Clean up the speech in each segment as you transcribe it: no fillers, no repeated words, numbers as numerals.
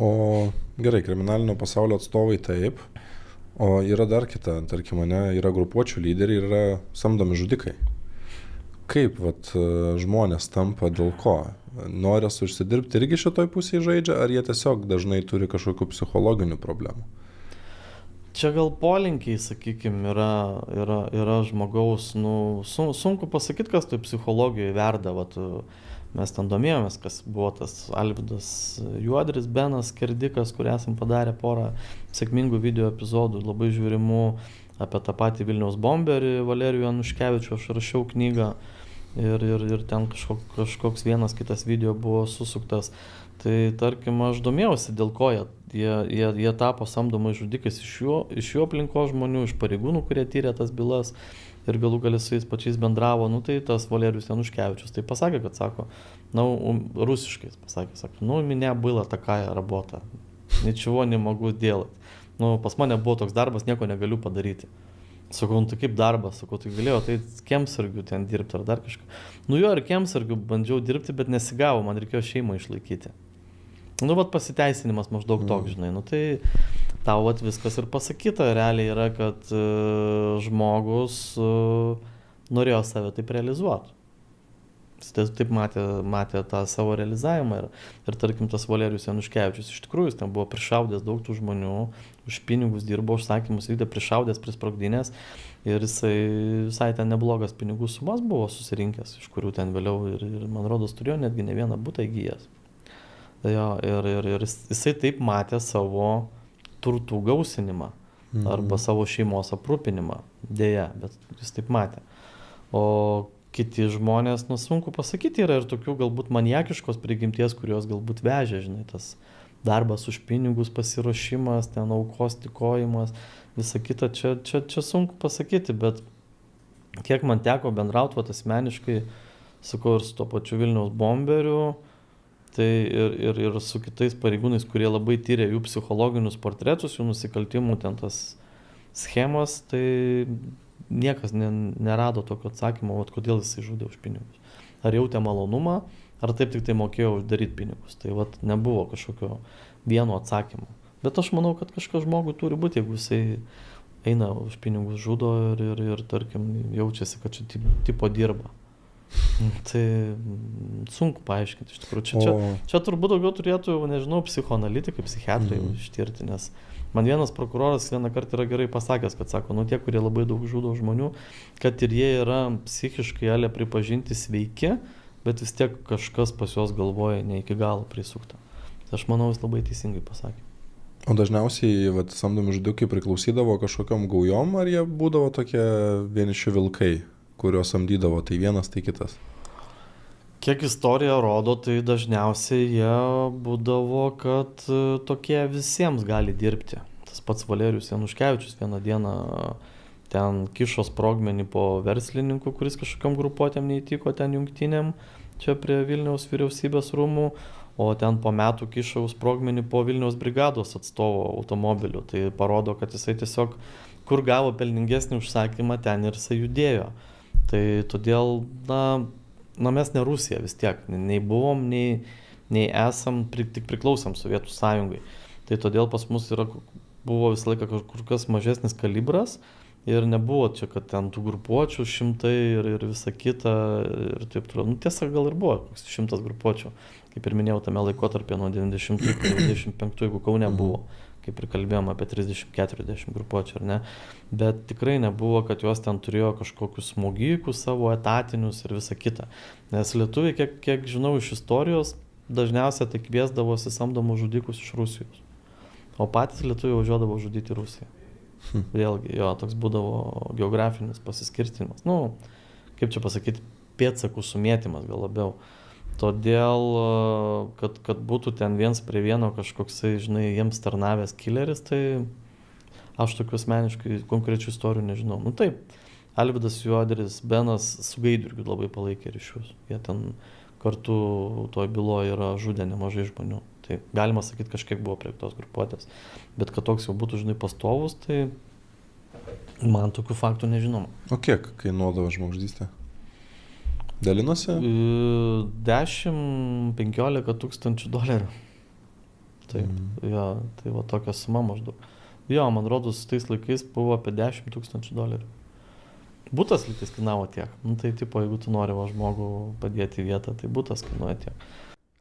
O gerai, kriminalinio pasaulio atstovai taip, o yra dar kita, tarkim, yra grupuočių lyderiai ir yra samdomi žudikai. Kaip žmonės tampa dėl ko? Norės užsidirbti irgi šitoj pusėje žaidžia, ar jie tiesiog dažnai turi kažkokių psichologinių problemų? Čia gal polinkiai, sakykime, yra žmogaus, sunku pasakyti, kas toj psichologijoje verda. Mes ten domėjomės, kas buvo tas Alvydas Juodris, Benas Kerdikas, kur esam padarę porą sėkmingų video epizodų, labai žiūrimų apie tą patį Vilniaus bomberį Valerijų Januškevičių, aš rašiau knygą ir ten kažkoks vienas kitas video buvo susuktas. Tai tarkim, aš domėjausi, dėl ko jie tapo samdomais žudikais iš jų aplinkos žmonių, iš pareigūnų, kurie tyrė tas bylas ir galų gali su jais pačiais bendravo. Tai tas Valerijus Januškevičius tai pasakė, kad sako, rusiškai pasakė, меня было такая работа, ничего не могу делать. Pas mane buvo toks darbas, nieko negaliu padaryti. Sakau, tai kaip darbas, sakau, tai galėjau, tai kiemsargiu ten dirbti ar dar kažką. Jo ir kiemsargiu bandžiau dirbti, bet nesigavo, man reikėjo šeimą išlaikyti. Pasiteisinimas maždaug toks, žinai. Tai tau viskas ir pasakyta, realiai yra, kad žmogus norėjo save taip realizuoti. Jis taip matė tą savo realizavimą ir tarkim tas Valerijus Januškevičius iš tikrųjų ten buvo prišaudęs daug tų žmonių, už pinigus dirbo, užsakymus vykdė, prišaudęs, prisprogdinęs ir jisai visai ten neblogas pinigų sumas buvo susirinkęs, iš kurių ten vėliau ir man rodos turėjo netgi ne vieną butą įgyjęs. Ir jisai taip matė savo turtų gausinimą arba savo šeimos aprūpinimą, dėja, bet jis taip matė. O kiti žmonės, sunku pasakyti, yra ir tokių galbūt maniakiškos prigimties, kurios galbūt vežė, žinai, tas darbas už pinigus, pasiruošimas, ten aukos tikojimas, visa kita, čia sunku pasakyti, bet kiek man teko bendrauti asmeniškai, sakau, ir su to pačiu Vilniaus bomberiu, tai ir su kitais pareigūnais, kurie labai tyrė jų psichologinius portretus, jų nusikaltimų, ten tas schemas, tai niekas nerado tokio atsakymo, kodėl jisai žudė už pinigus. Ar jautė malonumą, ar taip tik tai mokėjo uždaryti pinigus. Tai nebuvo kažkokio vieno atsakymo. Bet aš manau, kad kažkas žmogui turi būti, jeigu jisai eina už pinigus žudo ir tarkim, jaučiasi, kad čia tipo dirba. Tai sunku paaiškinti iš tikrųjų. Čia turbūt daugiau turėtų, nežinau, psichoanalitikai, psichiatrai ištirti, nes man vienas prokuroras vieną kartą yra gerai pasakęs, kad sako, tie, kurie labai daug žudo žmonių, kad ir jie yra psichiškai gali pripažinti sveiki, bet vis tiek kažkas pas juos galvoja ne iki galo prisukta. Tai aš manau, jis labai teisingai pasakė. O dažniausiai samdomi žudikai priklausydavo kažkokiom gaujom, ar jie būdavo tokie vieniši vilkai, kuriuos samdydavo, tai vienas, tai kitas? Kiek istorija rodo, tai dažniausiai jie būdavo, kad tokie visiems gali dirbti. Tas pats Valerijus Januškevičius vieną dieną ten kišo sprogmenį po verslininku, kuris kažkokiam grupuotėm neįtiko ten jungtiniam, čia prie Vilniaus vyriausybės rūmų, o ten po metų kišo sprogmenį po Vilniaus brigados atstovo automobiliu. Tai parodo, kad jisai tiesiog, kur gavo pelningesnį užsakymą, ten ir jisai judėjo. Tai todėl, mes ne Rusija vis tiek, nei buvom, nei esam, tik priklausom Sovietų sąjungai. Tai todėl pas mus buvo visą laiką kur kas mažesnis kalibras ir nebuvo čia, kad ten tų grupuočių šimtai ir visa kita ir taip toliau. Tiesa, gal ir buvo 100 grupuočių, kaip ir minėjau, tame laikotarpyje nuo 90-95, jeigu Kaune buvo, kaip ir kalbėjom apie 30-40 grupuočių, ar ne? Bet tikrai nebuvo, kad jos ten turėjo kažkokius smogikus savo etatinius ir visa kita. Nes lietuviai, kiek žinau iš istorijos, dažniausiai tai kviesdavosi samdomus žudikus iš Rusijos. O patys lietuviai važiuodavo žudyti Rusiją. Vėlgi, toks būdavo geografinis pasiskirstimas. Kaip čia pasakyti, pėdsakų sumėtymas gal labiau. Todėl, kad būtų ten viens prie vieno kažkoksai, žinai, jiems tarnavęs killeris, tai aš tokių asmeniškai konkrečių istorijų nežinau. Taip, Alvydas Juodris, Benas su Gaidjurgiu labai palaikė ryšius. Jie ten kartu toj byloje yra žudę nemažai žmonių. Tai galima sakyti, kažkiek buvo prie tos grupuotės. Bet kad toks jau būtų, žinai, pastovus, tai man tokių faktų nežinoma. O kiek kainuodavo žmogžudystė? Dalinosi? 10-15 tūkstančių dolerių. Taip, jo, tai va tokia suma maždaug. Jo, man rodos, tais laikais buvo apie $10,000. Butas lygtais kainavo tiek. Nu, tai tipo, jeigu tu nori va žmogų padėti į vietą, tai butas kainuoja tiek.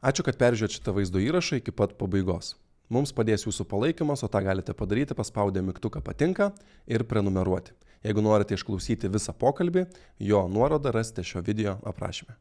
Ačiū, kad peržiūrėt šitą vaizdo įrašą iki pat pabaigos. Mums padės jūsų palaikymas, o tą galite padaryti paspaudę mygtuką patinka ir prenumeruoti. Jeigu norite išklausyti visą pokalbį, jo nuorodą rasite šio video aprašyme.